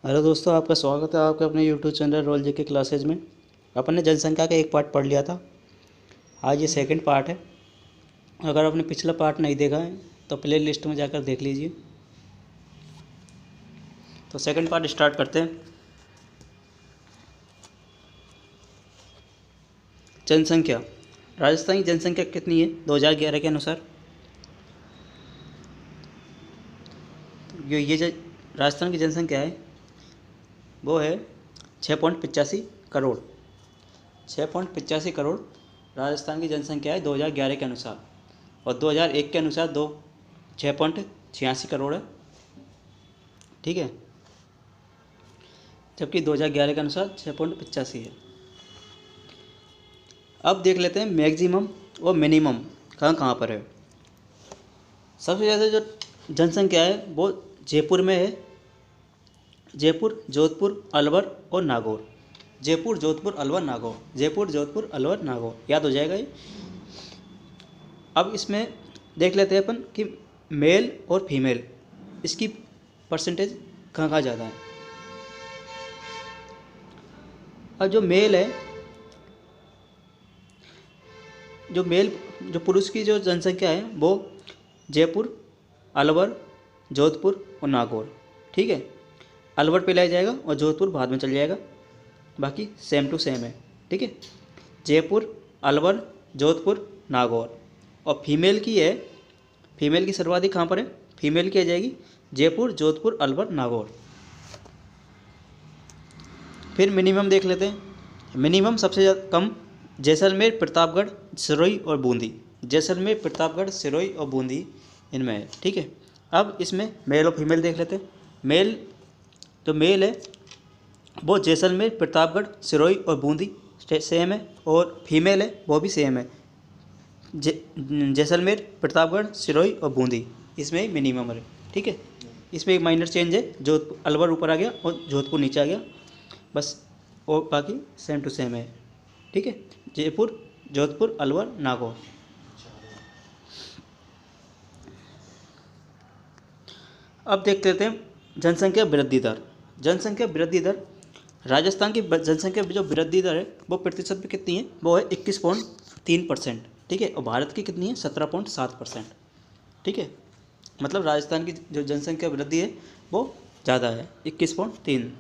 Hello दोस्तों, आपका स्वागत है आपके अपने यूट्यूब चैनल रोल जी के क्लासेज में। अपन ने जनसंख्या का एक पार्ट पढ़ लिया था। आज ये सेकंड पार्ट है। अगर आपने पिछला पार्ट नहीं देखा है तो प्ले लिस्ट में जाकर देख लीजिए। तो सेकंड पार्ट स्टार्ट करते हैं। जनसंख्या। राजस्थान की जनसंख्या कितनी है 2011 के अनुसार? राजस्थान की जनसंख्या है वो है 6.85 करोड़। 6.85 करोड़ राजस्थान की जनसंख्या है 2011 के अनुसार। और 2001 के अनुसार 6.86 करोड़ है। ठीक है, जबकि 2011 के अनुसार 6.85 है। अब देख लेते हैं मैक्सिमम और मिनिमम कहाँ कहाँ पर है। सबसे ज़्यादा जो जनसंख्या है वो जयपुर में है। जयपुर, जोधपुर, अलवर और नागौर। जयपुर, जोधपुर, अलवर, नागौर। जयपुर, जोधपुर, अलवर, नागौर, याद हो जाएगा ये। अब इसमें देख लेते हैं अपन कि मेल और फीमेल इसकी परसेंटेज कहाँ कहाँ ज़्यादा है। अब जो मेल है, जो पुरुष की जो जनसंख्या है वो जयपुर, अलवर, जोधपुर और नागौर। ठीक है, अलवर पे लाया जाएगा और जोधपुर बाद में चल जाएगा। बाकी सेम टू सेम है। ठीक है, जयपुर, अलवर, जोधपुर, नागौर। और फीमेल की है, फीमेल की सर्वाधिक कहाँ पर है? फीमेल की आ जाएगी जयपुर, जोधपुर, अलवर, नागौर। फिर मिनिमम देख लेते हैं। मिनिमम सबसे ज़्यादा कम जैसलमेर, प्रतापगढ़, सिरोही और बूंदी। जैसलमेर, प्रतापगढ़, सिरोही और बूंदी इनमें है। ठीक है, अब इसमें मेल और फीमेल देख लेते हैं। मेल, तो मेल है वो जैसलमेर, प्रतापगढ़, सिरोही और बूंदी सेम है। और फीमेल है वो भी सेम है, जैसलमेर, प्रतापगढ़, सिरोही और बूंदी। इसमें मिनिमम है। ठीक है, इसमें एक माइनर चेंज है, जोधपुर अलवर ऊपर आ गया और जोधपुर नीचे आ गया बस, और बाकी सेम टू सेम है। ठीक है, जयपुर, जोधपुर, अलवर, नागौर। अब देख लेते हैं जनसंख्या वृद्धि दर। जनसंख्या वृद्धि दर, राजस्थान की जनसंख्या जो वृद्धि दर है वो प्रतिशत में कितनी है? वो है 21.3%। ठीक है, और भारत की कितनी है? 17.7%। ठीक है, मतलब राजस्थान की जो जनसंख्या वृद्धि है वो ज़्यादा है, 21.3।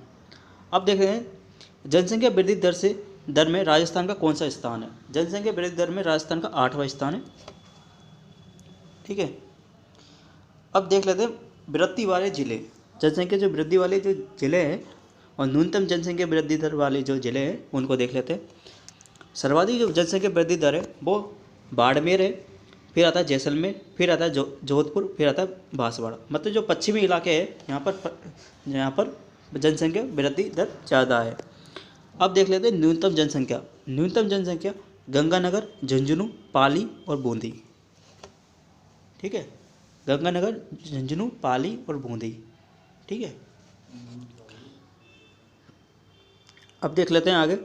अब देख रहे हैं जनसंख्या वृद्धि दर में राजस्थान का कौन सा स्थान है? जनसंख्या वृद्धि दर में राजस्थान का 8वां स्थान है। ठीक है, अब देख लेते हैं वृद्धि वाले जिले। जनसंख्या जो वृद्धि वाले जो जिले हैं और न्यूनतम जनसंख्या वृद्धि दर वाले जो जिले हैं उनको देख लेते हैं। सर्वाधिक जो जनसंख्या वृद्धि दर है वो बाड़मेर है, फिर आता है जैसलमेर, फिर आता है जोधपुर, फिर आता है बांसवाड़ा। मतलब जो पश्चिमी इलाके हैं यहाँ पर जनसंख्या वृद्धि दर ज़्यादा है। अब देख लेते हैं न्यूनतम जनसंख्या। न्यूनतम जनसंख्या गंगानगर, झुंझुनू, पाली और बूंदी। ठीक है, गंगानगर, झुंझुनू, पाली और बूंदी। ठीक है, अब देख लेते हैं आगे।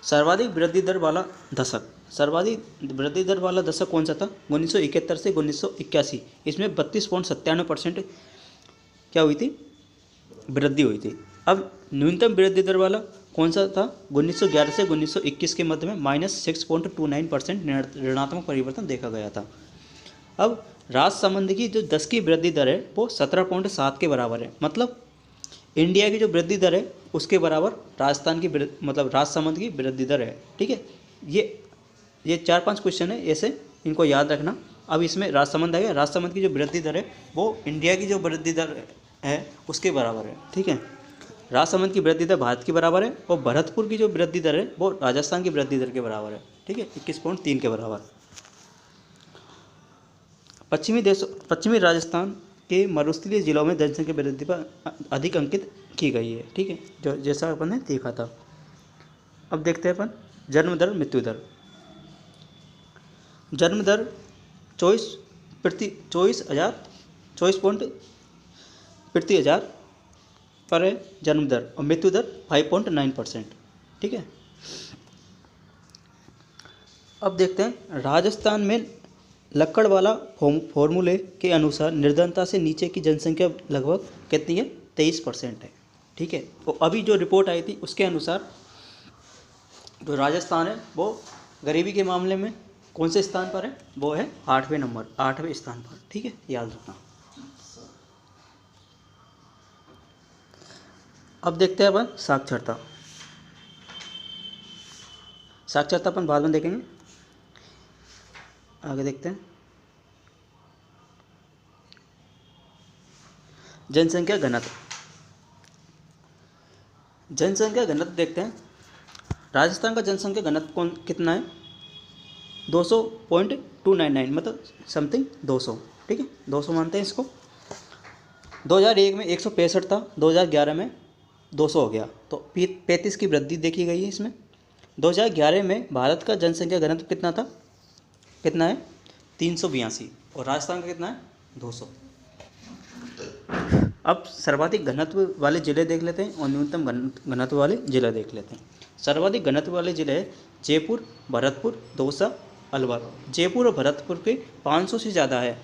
सर्वाधिक वृद्धि दर वाला दशक। सर्वाधिक वृद्धि दर वाला दशक कौन सा था? 1971 से 1981। इसमें 32.97% क्या हुई थी? वृद्धि हुई थी। अब न्यूनतम वृद्धि दर वाला कौन सा था? 1911 से 1921 के मध्य में -6.29% ऋणात्मक परिवर्तन देखा गया था। अब राजसमंद की जो 10 की वृद्धि दर है वो 17.7 के बराबर है। मतलब इंडिया की जो वृद्धि दर है उसके बराबर राजस्थान की मतलब राजसमंद की वृद्धि दर है। ठीक है, ये 4-5 क्वेश्चन है ऐसे, इनको याद रखना। अब इसमें राजसमंद है, राजसमंद की जो वृद्धि दर है वो इंडिया की जो वृद्धि दर है उसके बराबर है। ठीक है, राजसमंद की वृद्धि दर भारत के बराबर है और भरतपुर की जो वृद्धि दर है वो राजस्थान की वृद्धि दर के बराबर है। ठीक है, 21.3 के बराबर। पश्चिमी राजस्थान के मरुस्थलीय जिलों में जनसंख्या वृद्धि पर अधिक अंकित की गई है। ठीक है, जो जैसा अपन ने देखा था। अब देखते हैं अपन जन्म दर, मृत्यु दर। जन्म दर 24 पॉइंट प्रति हज़ार पर है जन्म दर, और मृत्यु दर 5.9%। ठीक है, अब देखते हैं राजस्थान में लक्कड़ वाला फॉर्मूले के अनुसार निर्धनता से नीचे की जनसंख्या लगभग कितनी है? 23% है। ठीक है, तो अभी जो रिपोर्ट आई थी उसके अनुसार जो राजस्थान है वो गरीबी के मामले में कौन से स्थान पर है? वो है 8वें स्थान पर। ठीक है, याद रखना। अब देखते हैं अपन साक्षरता। साक्षरता अपन बाद में देखेंगे, आगे देखते हैं। जनसंख्या घनत्व। जनसंख्या घनत्व देखते हैं। राजस्थान का जनसंख्या घनत्व कितना है? 200.299, मतलब समथिंग 200। ठीक है, 200 मानते हैं इसको। 2001 में 165 था, 2011 में 200 हो गया, तो 35 की वृद्धि देखी गई है इसमें। 2011 में भारत का जनसंख्या घनत्व कितना था? कितना है? 382, और राजस्थान का कितना है? 200। अब सर्वाधिक घनत्व वाले ज़िले देख लेते हैं और न्यूनतम घनत्व वाले ज़िले देख लेते हैं। सर्वाधिक घनत्व वाले ज़िले जयपुर, भरतपुर, दौसा, अलवर। जयपुर और भरतपुर के 500 से ज़्यादा है।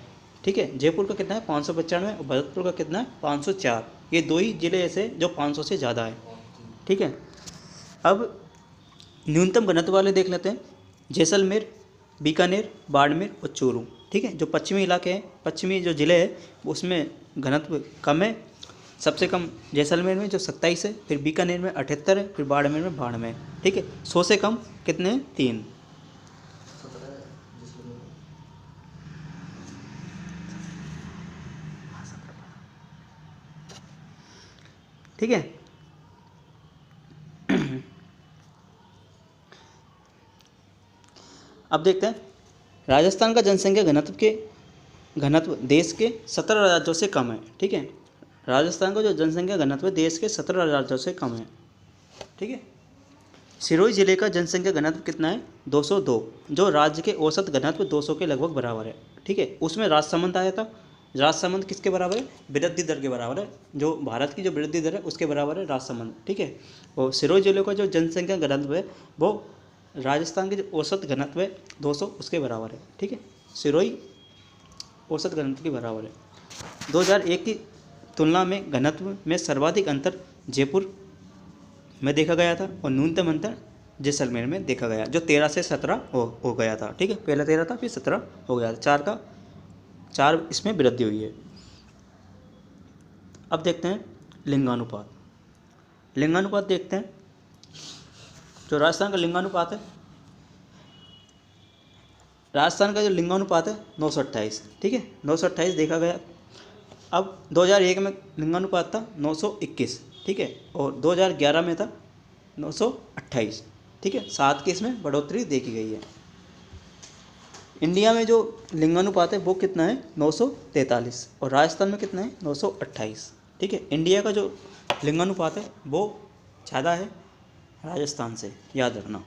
ठीक है, जयपुर का कितना है? 595, और भरतपुर का कितना है? 504। ये दो ही ज़िले ऐसे जो 500 से ज़्यादा है। ठीक है, अब न्यूनतम घनत्व वाले देख लेते हैं। जैसलमेर, बीकानेर, बाड़मेर और चूरू। ठीक है, जो पश्चिमी इलाके हैं, पश्चिमी जो ज़िले हैं उसमें घनत्व कम है। सबसे कम जैसलमेर में जो 27 है, फिर बीकानेर में 78 है, फिर बाड़मेर में 92 है। ठीक है, 100 से कम कितने हैं? 3। ठीक है, अब देखते हैं राजस्थान का जनसंख्या घनत्व देश के 17 राज्यों से कम है। ठीक है, राजस्थान का जो जनसंख्या घनत्व देश के 17 राज्यों से कम है। ठीक है, सिरोही जिले का जनसंख्या घनत्व कितना है? 202, जो राज्य के औसत घनत्व 200 के लगभग बराबर है। ठीक है, उसमें राजसमंद आया था। राजसमंद किसके बराबर है? वृद्धि दर के बराबर है। जो भारत की जो वृद्धि दर है उसके बराबर है राजसमंद। ठीक है, और सिरोही जिले का जो जनसंख्या घनत्व है वो राजस्थान के जो औसत घनत्व है 200 उसके बराबर है। ठीक है, सिरोही औसत घनत्व के बराबर है। 2001 की तुलना में घनत्व में सर्वाधिक अंतर जयपुर में देखा गया था, और न्यूनतम अंतर जैसलमेर में देखा गया, जो 13 से 17 हो गया था। ठीक है, पहले 13 था, फिर 17 हो गया था। 4 इसमें वृद्धि हुई है। अब देखते हैं लिंगानुपात। लिंगानुपात देखते हैं। जो राजस्थान का लिंगानुपात है, राजस्थान का जो लिंगानुपात है 928। ठीक है, 928 देखा गया। अब 2001 में लिंगानुपात था 921। ठीक है, और 2011 में था 928। ठीक है, 7 की इसमें बढ़ोतरी देखी गई है। इंडिया में जो लिंगानुपात है वो कितना है? 943, और राजस्थान में कितना है? 928। ठीक है, इंडिया का जो लिंगानुपात है वो ज़्यादा है राजस्थान से, याद रखना।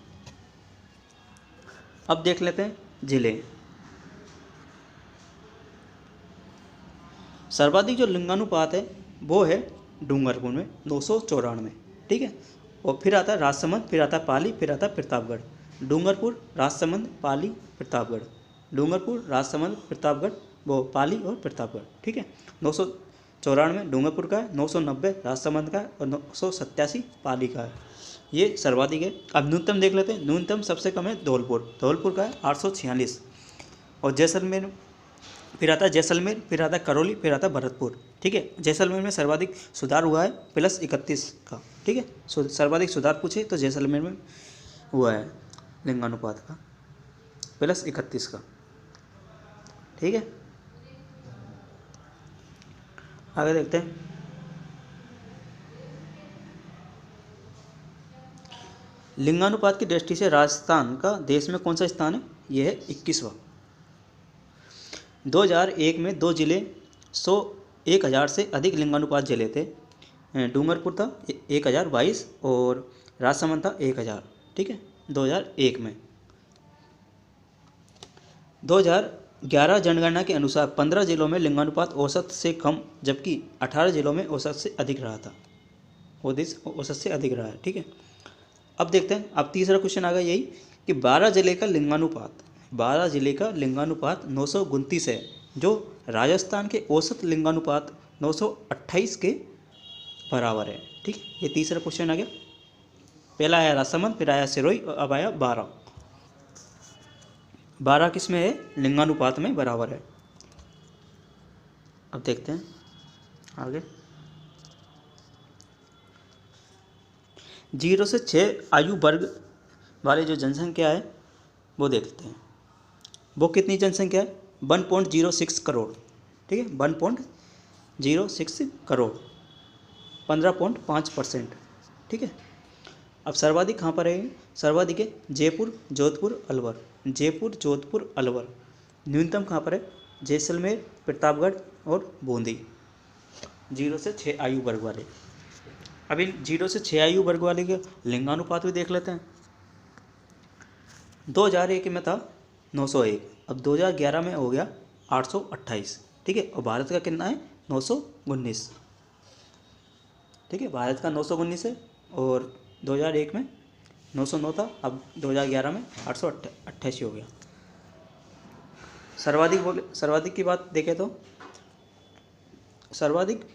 अब देख लेते हैं जिले। सर्वाधिक जो लिंगानुपात है वो है डूंगरपुर में 994। ठीक है, और फिर आता है राजसमंद, फिर आता है पाली, फिर आता है प्रतापगढ़। डूंगरपुर, राजसमंद, पाली, प्रतापगढ़। डूंगरपुर, राजसमंद, प्रतापगढ़, वो पाली और प्रतापगढ़। ठीक है, 994 डूंगरपुर का है, 990 राजसमंद का है, और 987 पाली का है। ये सर्वाधिक है। अब न्यूनतम देख लेते हैं। न्यूनतम सबसे कम है धौलपुर का है 846, और जैसलमेर, फिर आता है जैसलमेर, फिर आता है करौली, फिर आता है भरतपुर। ठीक है, जैसलमेर में सर्वाधिक सुधार हुआ है +31 का। ठीक है, सर्वाधिक सुधार पूछे तो जैसलमेर में हुआ है लिंगानुपात का +31 का। ठीक है, आगे देखते हैं। लिंगानुपात की दृष्टि से राजस्थान का देश में कौन सा स्थान है? यह है 21वां। 2001 में 2 जिले 1,000 से अधिक लिंगानुपात जिले थे। डूंगरपुर था 1022 और राजसमंद था 1000। ठीक है, 2001 में। 2011 जनगणना के अनुसार 15 जिलों में लिंगानुपात औसत से कम, जबकि 18 जिलों में औसत से अधिक रहा था। औसत से अधिक रहा है। ठीक है, अब देखते हैं। अब तीसरा क्वेश्चन आ गया यही कि 12 जिले का लिंगानुपात बारा जिले का लिंगानुपात 929 है, जो राजस्थान के औसत लिंगानुपात 928 के बराबर है। ठीक, ये तीसरा क्वेश्चन आ गया। पहला आया राजसमंद, फिर आया सिरोही और अब आया बारा। बारा किस में है? लिंगानुपात में बराबर है। अब देखते हैं आगे। 0 से 6 आयु वर्ग वाले जो जनसंख्या है वो देखते हैं। वो कितनी जनसंख्या है? 1.06 करोड़। ठीक है, 1.06 करोड़, 15.5%। ठीक है, अब सर्वाधिक कहाँ पर है? सर्वाधिक है जयपुर, जोधपुर, अलवर। जयपुर, जोधपुर, अलवर। न्यूनतम कहाँ पर है? जैसलमेर, प्रतापगढ़ और बूंदी। 0 से 6 आयु वर्ग वाले। अब इन 0 से 6 आयु वर्ग वाले के लिंगानुपात भी देख लेते हैं। 2001 में था 901, अब 2011 में हो गया 828। ठीक है, और भारत का कितना है? 919। ठीक है, भारत का 919 है और 2001 में 909 था, अब 2011 में 888 हो गया। सर्वाधिक की बात देखें तो सर्वाधिक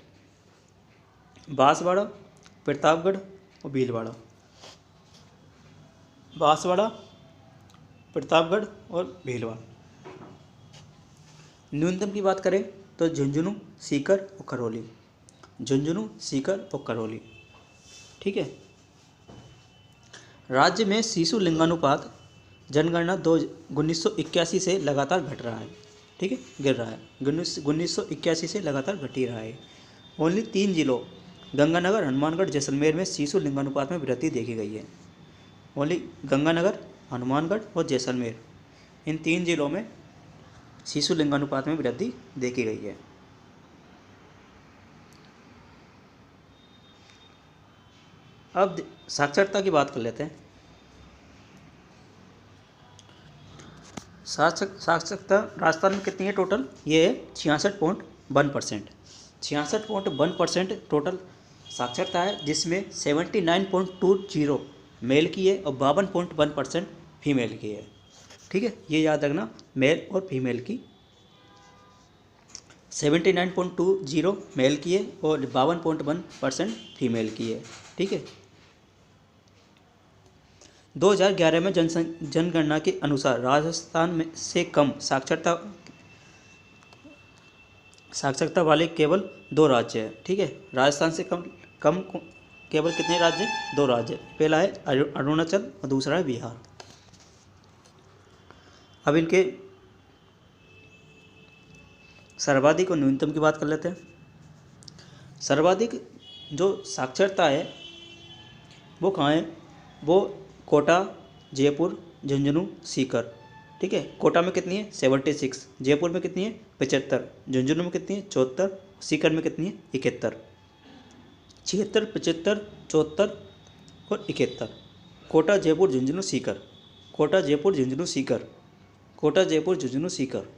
बांसवाड़ा, प्रतापगढ़ और भीलवाड़ा। बांसवाड़ा, प्रतापगढ़ और भीलवाड़ा। न्यूनतम की बात करें तो झुंझुनू, सीकर और करौली। झुंझुनू, सीकर और करौली। ठीक है, राज्य में शिशु लिंगानुपात जनगणना 1981 से लगातार घट रहा है। ठीक है, गिर रहा है। 1981 से लगातार घट ही रहा है। ओनली 3 जिलों गंगानगर, हनुमानगढ़, जैसलमेर में शिशु लिंगानुपात में वृद्धि देखी गई है। ओनली गंगानगर, हनुमानगढ़ और जैसलमेर, इन 3 जिलों में शिशु लिंगानुपात में वृद्धि देखी गई है। अब साक्षरता की बात कर लेते हैं। साक्षरता राजस्थान में कितनी है टोटल? ये है 66.1%। 66.1% टोटल साक्षरता है, जिसमें 79.20 मेल की है और 52.1% फीमेल की है। ठीक है, ये याद रखना, मेल और फीमेल की 79.20 मेल की है और 52.1% फीमेल की है। ठीक है, 2011 में जनगणना के अनुसार राजस्थान में से कम साक्षरता वाले केवल 2 राज्य हैं। ठीक है, राजस्थान से कम केवल कितने राज्य? 2 राज्य। पहला है अरुणाचल और दूसरा है बिहार। अब इनके सर्वाधिक और न्यूनतम की बात कर लेते हैं। सर्वाधिक जो साक्षरता है वो कहाँ है? वो कोटा, जयपुर, झुंझुनू, सीकर। ठीक है, कोटा में कितनी है? 76। जयपुर में कितनी है? 75। झुंझुनू में कितनी है? 74। सीकर में कितनी है? 71। 76, 75, 74 और 71। कोटा, जयपुर, झुंझुनू, सीकर। कोटा, जयपुर, झुंझुनू, सीकर। कोटा, जयपुर, झुंझुनू, सीकर।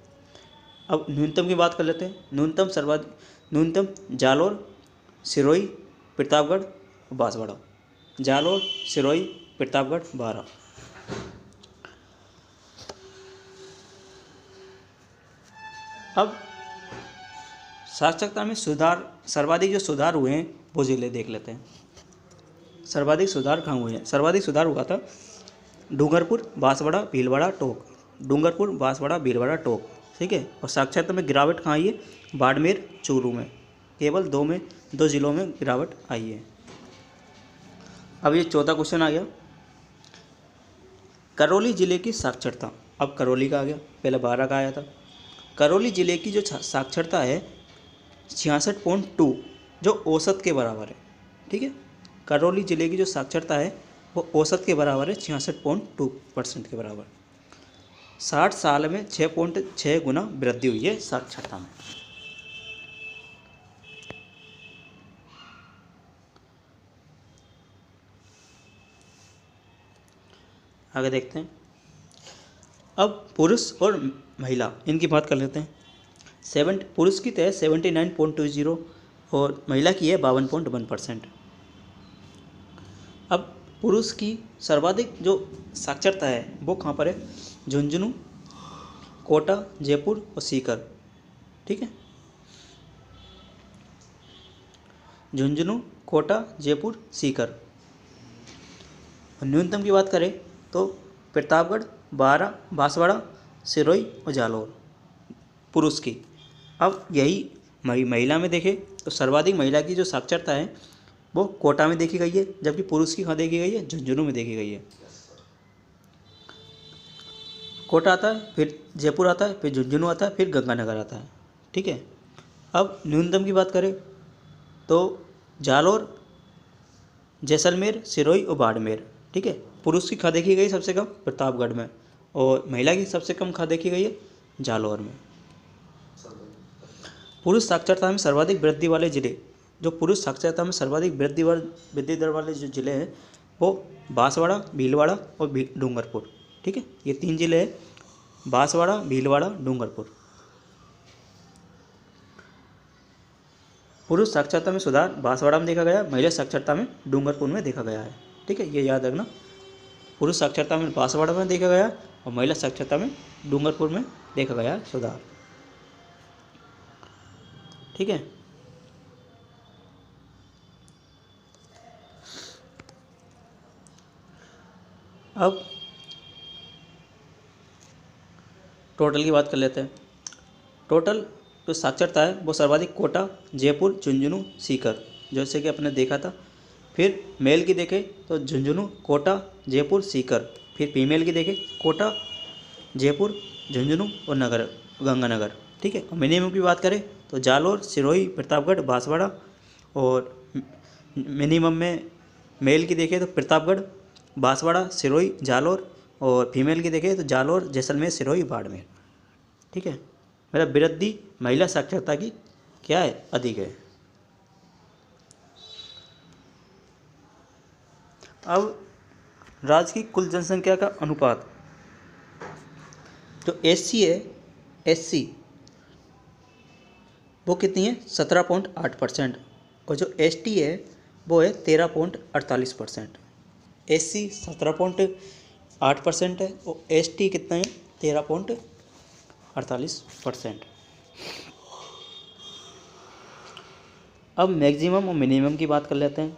अब न्यूनतम की बात कर लेते हैं। न्यूनतम जालोर, सिरोही, प्रतापगढ़ और बांसवाड़ा। जालोर, सिरोही, प्रतापगढ़, बारा। अब साक्षरता में सर्वाधिक जो सुधार हुए हैं वो जिले देख लेते हैं। सर्वाधिक सुधार कहाँ हुए हैं? सर्वाधिक सुधार हुआ था डूंगरपुर, बांसवाड़ा, भीलवाड़ा, टोंक। डूंगरपुर, बांसवाड़ा, भीलवाड़ा, टोंक। ठीक है, और साक्षरता में गिरावट कहाँ आई है? बाड़मेर, चूरू में। केवल 2 जिलों में गिरावट आई है। अब ये चौथा क्वेश्चन आ गया, करौली जिले की साक्षरता। अब करौली का आ गया, पहले बारा का आया था। करौली जिले की जो साक्षरता है 66.2, जो औसत के बराबर है। ठीक है, करौली जिले की जो साक्षरता है वो औसत के बराबर है, 66.2% के बराबर। 60 साल में 6.6 गुना वृद्धि हुई है साक्षरता में। आगे देखते हैं। अब पुरुष और महिला, इनकी बात कर लेते हैं। पुरुष की तो है 79.20 और महिला की है 52.1%। अब पुरुष की सर्वाधिक जो साक्षरता है वो कहाँ पर है? झुंझुनू, कोटा, जयपुर और सीकर। ठीक है, झुंझुनू, कोटा, जयपुर, सीकर। और न्यूनतम की बात करें तो प्रतापगढ़, बारा, बांसवाड़ा, सिरोही और जालौर पुरुष की। अब यही महिला में देखें तो सर्वाधिक महिला की जो साक्षरता है वो कोटा में देखी गई है, जबकि पुरुष की कहाँ देखी गई है? झुंझुनू में देखी गई है। कोटा आता है, फिर जयपुर आता है, फिर झुंझुनू आता है, फिर गंगानगर आता है। ठीक है, अब न्यूनतम की बात करें तो जालौर, जैसलमेर, सिरोही और बाड़मेर। ठीक है, पुरुष की कहाँ देखी गई सबसे कम? प्रतापगढ़ में। और महिला की सबसे कम कहाँ देखी गई है? जालौर में। पुरुष साक्षरता में सर्वाधिक वृद्धि वाले जिले, जो पुरुष साक्षरता में सर्वाधिक वृद्धि दर वाले जो जिले हैं वो बांसवाड़ा, भीलवाड़ा और डूंगरपुर। ठीक है, ये 3 जिले हैं, बांसवाड़ा, भीलवाड़ा, डूंगरपुर। पुरुष साक्षरता में सुधार बांसवाड़ा में देखा गया, महिला साक्षरता में डूंगरपुर में देखा गया है। ठीक है, ये याद रखना, पुरुष साक्षरता में बांसवाड़ा में देखा गया और महिला साक्षरता में डूंगरपुर में देखा गया है सुधार। ठीक है, अब टोटल की बात कर लेते हैं। टोटल जो साक्षरता है वो सर्वाधिक कोटा, जयपुर, झुंझुनू, सीकर, जैसे कि अपने देखा था। फिर मेल की देखें तो झुंझुनू, कोटा, जयपुर, सीकर। फिर फीमेल की देखें कोटा, जयपुर, झुंझुनू और गंगानगर। ठीक है, और मिनिमम की बात करें तो जालौर, सिरोही, प्रतापगढ़, बांसवाड़ा। और मिनिमम में मेल की देखें तो प्रतापगढ़, बांसवाड़ा, सिरोही, जालौर। और फीमेल की देखें तो जालौर, जैसलमेर, सिरोही, बाड़मेर। ठीक है, मेरा वृद्धि महिला साक्षरता की क्या है? अधिक है। अब राज्य की कुल जनसंख्या का अनुपात, जो एससी है, एससी वो कितनी है? 17.8%। और जो एसटी है वो है 13.48%। एससी 17.8% है और एसटी कितना है? 13.48%। अब मैक्सिमम और मिनिमम की बात कर लेते हैं।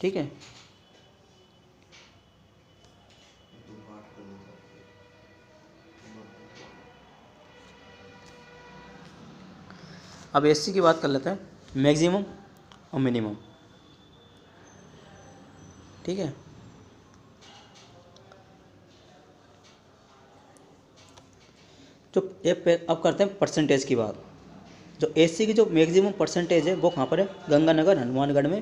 ठीक है, अब एससी की बात कर लेते हैं, मैक्सिमम और मिनिमम। ठीक है, जो अब करते हैं परसेंटेज की बात। जो एससी की जो मैक्सिमम परसेंटेज है वो कहाँ पर है? गंगानगर, हनुमानगढ़ में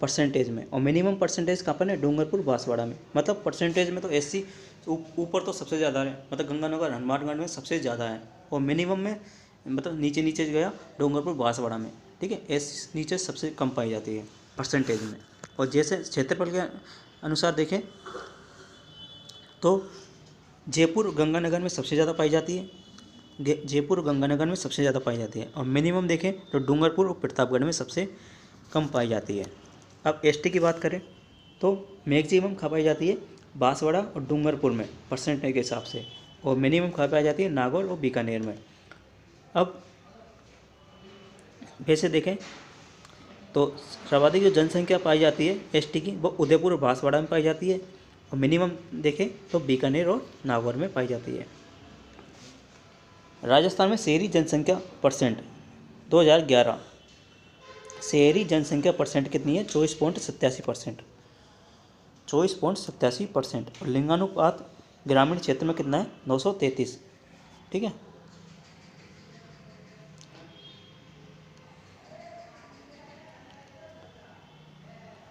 परसेंटेज में। और मिनिमम परसेंटेज कहाँ पर है? डूंगरपुर, बांसवाड़ा में। मतलब परसेंटेज में तो एससी ऊपर तो सबसे ज़्यादा है, मतलब गंगानगर, हनुमानगढ़ में सबसे ज़्यादा है। और मिनिमम में मतलब नीचे नीचे गया डूंगरपुर, बांसवाड़ा में। ठीक है, एस नीचे सबसे कम पाई जाती है परसेंटेज में। और जैसे क्षेत्रफल के अनुसार देखें तो जयपुर, गंगानगर में सबसे ज़्यादा पाई जाती है। जयपुर, गंगानगर में सबसे ज़्यादा पाई जाती है। और मिनिमम देखें तो डूंगरपुर और प्रतापगढ़ में सबसे कम पाई जाती है। अब एसटी की बात करें तो मैक्सिमम कहाँ पाई जाती है? बांसवाड़ा और डूंगरपुर में परसेंटेज के हिसाब से। और मिनिमम कहाँ पाई जाती है? नागौर और बीकानेर में। अब वैसे देखें तो सर्वाधिक जो जनसंख्या पाई जाती है एसटी की वो उदयपुर और बांसवाड़ा में पाई जाती है। और मिनिमम देखें तो बीकानेर और नागौर में पाई जाती है। राजस्थान में शहरी जनसंख्या परसेंट 2011, शहरी जनसंख्या परसेंट कितनी है? 24.87%। 24.87%। और लिंगानुपात ग्रामीण क्षेत्र में कितना है? 933। ठीक है,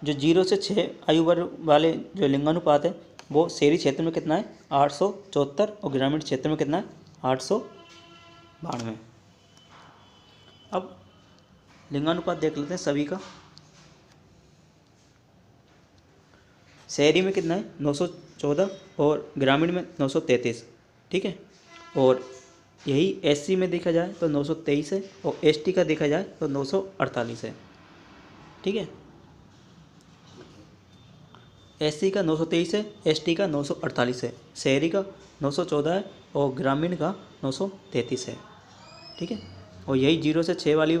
जो 0 से 6 आयु वर्ग वाले जो लिंगानुपात है वो शहरी क्षेत्र में कितना है? 874। और ग्रामीण क्षेत्र में कितना है? 892। अब लिंगानुपात देख लेते हैं सभी का। शहरी में कितना है? 914 और ग्रामीण में 933। ठीक है, और यही एससी में देखा जाए तो 923 है और एसटी का देखा जाए तो 948 है। ठीक है, SC का 923 है, ST का 948 है, शहरी का 914 है और ग्रामीण का 933 है। ठीक है, और यही 0 से 6 वाली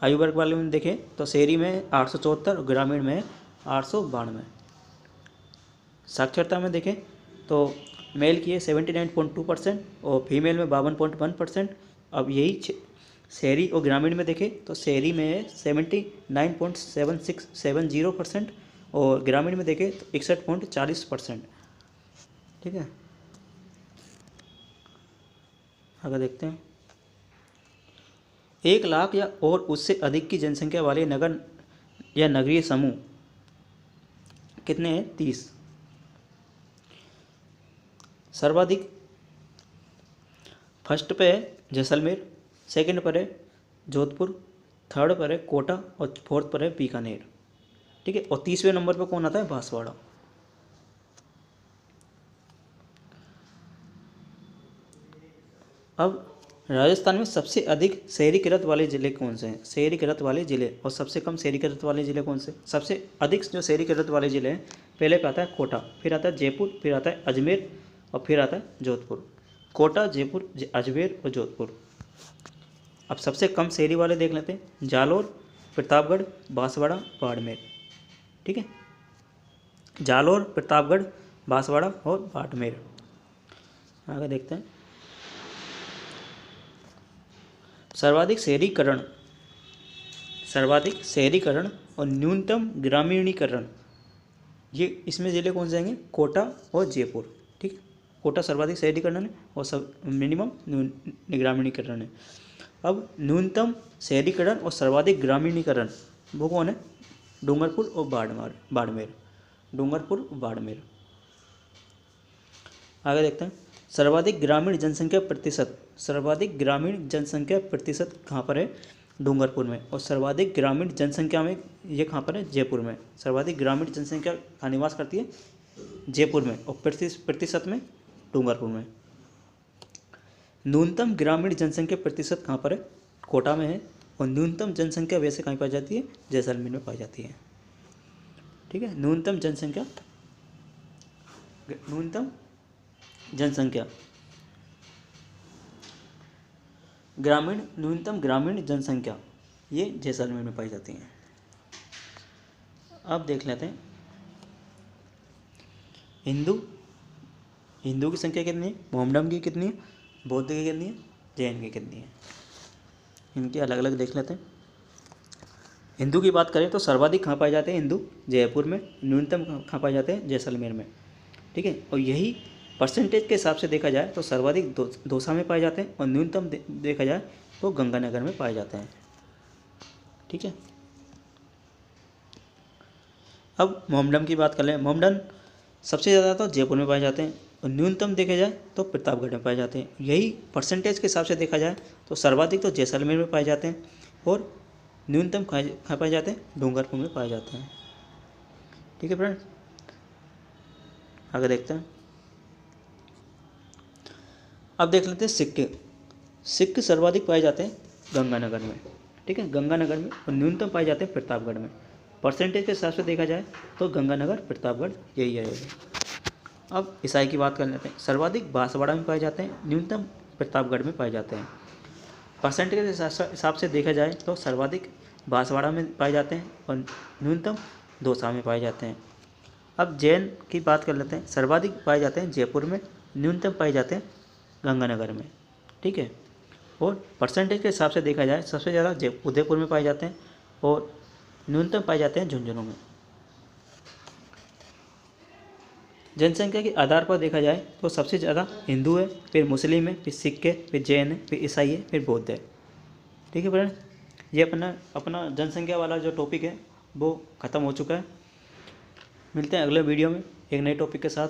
आयु वर्ग वाले में देखें तो शहरी में 874 और ग्रामीण में 892। साक्षरता में देखें तो मेल की है 79.2% और फीमेल में 52.1%। अब यही शहरी और ग्रामीण में देखें तो शहरी में है 79.7670% और ग्रामीण में देखें तो 61.40%। ठीक है, आगे देखते हैं। 1 लाख या और उससे अधिक की जनसंख्या वाले नगर या नगरीय समूह कितने हैं? 30। सर्वाधिक फर्स्ट पे है जैसलमेर, सेकंड पर है जोधपुर, थर्ड पर है कोटा और फोर्थ पर है बीकानेर। ठीक है, और 30वें नंबर पर कौन आता है? बांसवाड़ा। अब राजस्थान में सबसे अधिक शहरीकृत वाले ज़िले कौन से हैं? शहरीकृत वाले ज़िले और सबसे कम शहरीकृत वाले ज़िले कौन से? सबसे अधिक जो शहरीकृत वाले ज़िले हैं, पहले पे आता है कोटा, फिर आता है जयपुर, फिर आता है अजमेर और फिर आता है जोधपुर। कोटा, जयपुर, अजमेर और जोधपुर। अब सबसे कम शहरी वाले देख लेते हैं। जालोर, प्रतापगढ़, बांसवाड़ा, बाड़मेर। ठीक है, जालोर, प्रतापगढ़, बांसवाड़ा और बाड़मेर। आगे देखते हैं। सर्वाधिक शहरीकरण और न्यूनतम ग्रामीणीकरण, ये इसमें ज़िले कौन से आएंगे? कोटा और जयपुर। ठीक है, कोटा सर्वाधिक शहरीकरण है और सब मिनिमम ग्रामीणीकरण है। अब न्यूनतम शहरीकरण और सर्वाधिक ग्रामीणीकरण वो कौन है? डूंगरपुर और बाड़मेर। डूंगरपुर, बाड़मेर। आगे देखते हैं। सर्वाधिक ग्रामीण जनसंख्या प्रतिशत, सर्वाधिक ग्रामीण जनसंख्या प्रतिशत कहाँ पर है? डूंगरपुर में। और सर्वाधिक ग्रामीण जनसंख्या में ये कहाँ पर है? जयपुर में। सर्वाधिक ग्रामीण जनसंख्या का निवास करती है जयपुर में और प्रतिशत में डूंगरपुर में। न्यूनतम ग्रामीण जनसंख्या प्रतिशत कहाँ पर है? कोटा में है। और न्यूनतम जनसंख्या वैसे कहाँ पाई जाती है? जैसलमेर में पाई जाती है। ठीक है, न्यूनतम जनसंख्या न्यूनतम ग्रामीण जनसंख्या ये जैसलमेर में पाई जाती है। अब देख लेते हैं हिंदू की संख्या कितनी है, मोहम्मडन की कितनी है, बौद्ध की कितनी है, जैन की कितनी है, इनकी अलग अलग देख लेते हैं। हिंदू की बात करें तो सर्वाधिक कहाँ पाए जाते हैं हिंदू? जयपुर में। न्यूनतम कहाँ पाए जाते हैं? जैसलमेर में। ठीक है, और यही परसेंटेज के हिसाब से देखा जाए तो सर्वाधिक दौसा में पाए जाते हैं और न्यूनतम देखा जाए तो गंगानगर में पाए जाते हैं। ठीक है, अब मोहम्मडन की बात कर लें। मोहम्मडन सबसे ज़्यादा तो जयपुर में पाए जाते हैं और न्यूनतम देखा जाए तो प्रतापगढ़ में पाए जाते हैं। यही परसेंटेज के हिसाब से देखा जाए तो सर्वाधिक तो जैसलमेर में पाए जाते हैं और न्यूनतम कहाँ पाए जाते हैं? डूंगरपुर में पाए जाते हैं। ठीक है फ्रेंड्स, आगे देखते हैं। अब देख लेते हैं सिक्के सर्वाधिक पाए जाते हैं गंगानगर में। ठीक है, गंगानगर में, और न्यूनतम पाए जाते हैं प्रतापगढ़ में। परसेंटेज के हिसाब से देखा जाए तो गंगानगर, प्रतापगढ़ यही रहेगा। अब ईसाई की बात कर लेते हैं। सर्वाधिक बांसवाड़ा में पाए जाते हैं, न्यूनतम प्रतापगढ़ में पाए जाते हैं। परसेंटेज के हिसाब से देखा जाए तो सर्वाधिक बांसवाड़ा में पाए जाते हैं और न्यूनतम दौसा में पाए जाते हैं। अब जैन की बात कर लेते हैं। सर्वाधिक पाए जाते हैं जयपुर में, न्यूनतम पाए जाते हैं गंगानगर में। ठीक है, और परसेंटेज के हिसाब से देखा जाए सबसे ज़्यादा उदयपुर में पाए जाते हैं और न्यूनतम पाए जाते हैं झुंझुनू में। जनसंख्या के आधार पर देखा जाए तो सबसे ज़्यादा हिंदू है, फिर मुस्लिम है, फिर सिख है, फिर जैन है, फिर ईसाई है, फिर बौद्ध है। ठीक है फ्रेंड, ये अपना जनसंख्या वाला जो टॉपिक है वो ख़त्म हो चुका है। मिलते हैं अगले वीडियो में एक नए टॉपिक के साथ।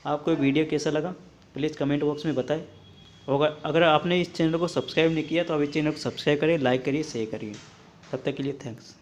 आपको ये वीडियो कैसा लगा प्लीज़ कमेंट बॉक्स में बताएं। और अगर आपने इस चैनल को सब्सक्राइब नहीं किया तो आप इस चैनल को सब्सक्राइब करिए, लाइक करिए, शेयर करिए। तब तक के लिए थैंक्स।